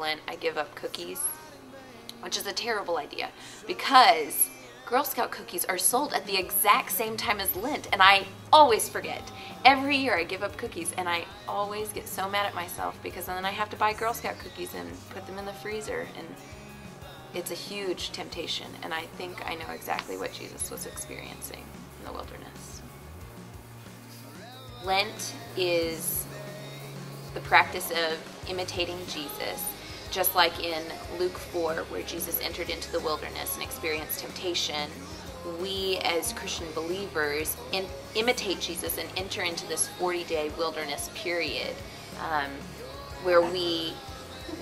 Lent, I give up cookies, which is a terrible idea because Girl Scout cookies are sold at the exact same time as Lent, and I always forget. Every year I give up cookies, and I always get so mad at myself because then I have to buy Girl Scout cookies and put them in the freezer, and it's a huge temptation, and I think I know exactly what Jesus was experiencing in the wilderness. Lent is the practice of imitating Jesus, just like in Luke 4, where Jesus entered into the wilderness and experienced temptation. We as Christian believers imitate Jesus and enter into this 40-day wilderness period where we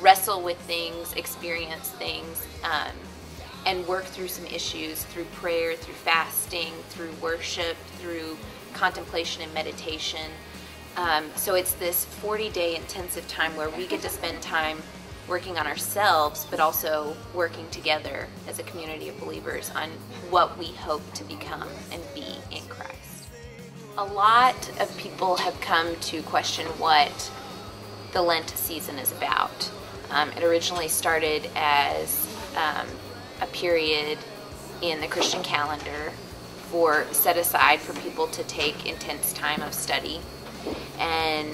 wrestle with things, experience things, and work through some issues through prayer, through fasting, through worship, through contemplation and meditation. So it's this 40-day intensive time where we get to spend time working on ourselves, but also working together as a community of believers on what we hope to become and be in Christ. A lot of people have come to question what the Lent season is about. It originally started as a period in the Christian calendar set aside for people to take intense time of study, and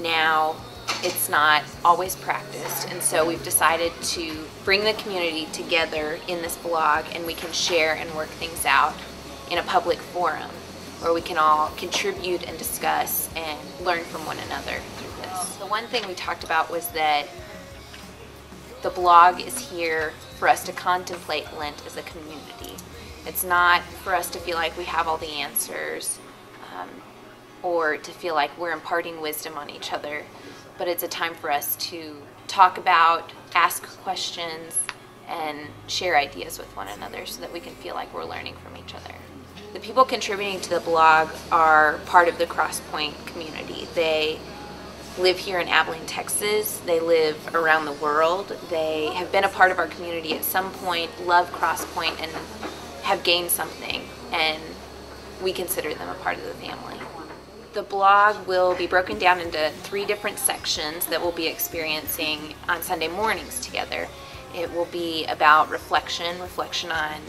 now it's not always practiced, and so we've decided to bring the community together in this blog, and we can share and work things out in a public forum where we can all contribute and discuss and learn from one another through this. The one thing we talked about was that the blog is here for us to contemplate Lent as a community. It's not for us to feel like we have all the answers or to feel like we're imparting wisdom on each other, but it's a time for us to talk about, ask questions, and share ideas with one another so that we can feel like we're learning from each other. The people contributing to the blog are part of the Crosspoint community. They live here in Abilene, Texas. They live around the world. They have been a part of our community at some point, love Crosspoint, and have gained something, and we consider them a part of the family. The blog will be broken down into 3 different sections that we'll be experiencing on Sunday mornings together. It will be about reflection on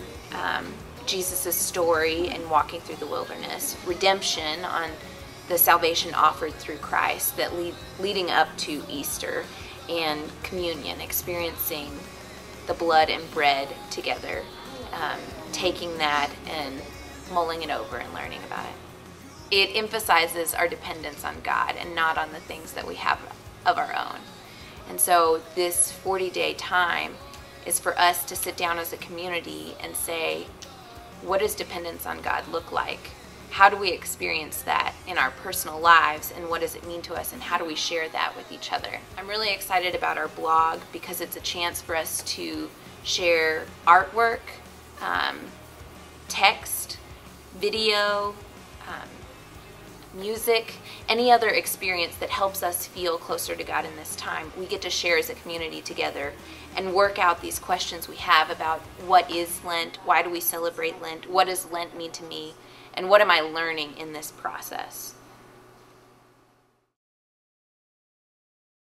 Jesus' story and walking through the wilderness, redemption on the salvation offered through Christ that leading up to Easter, and communion, experiencing the blood and bread together, taking that and mulling it over and learning about it. It emphasizes our dependence on God and not on the things that we have of our own. And so this 40-day time is for us to sit down as a community and say, what does dependence on God look like? How do we experience that in our personal lives, and what does it mean to us, and how do we share that with each other? I'm really excited about our blog because it's a chance for us to share artwork, text, video, music, any other experience that helps us feel closer to God in this time. We get to share as a community together and work out these questions we have about what is Lent, why do we celebrate Lent, what does Lent mean to me, and what am I learning in this process?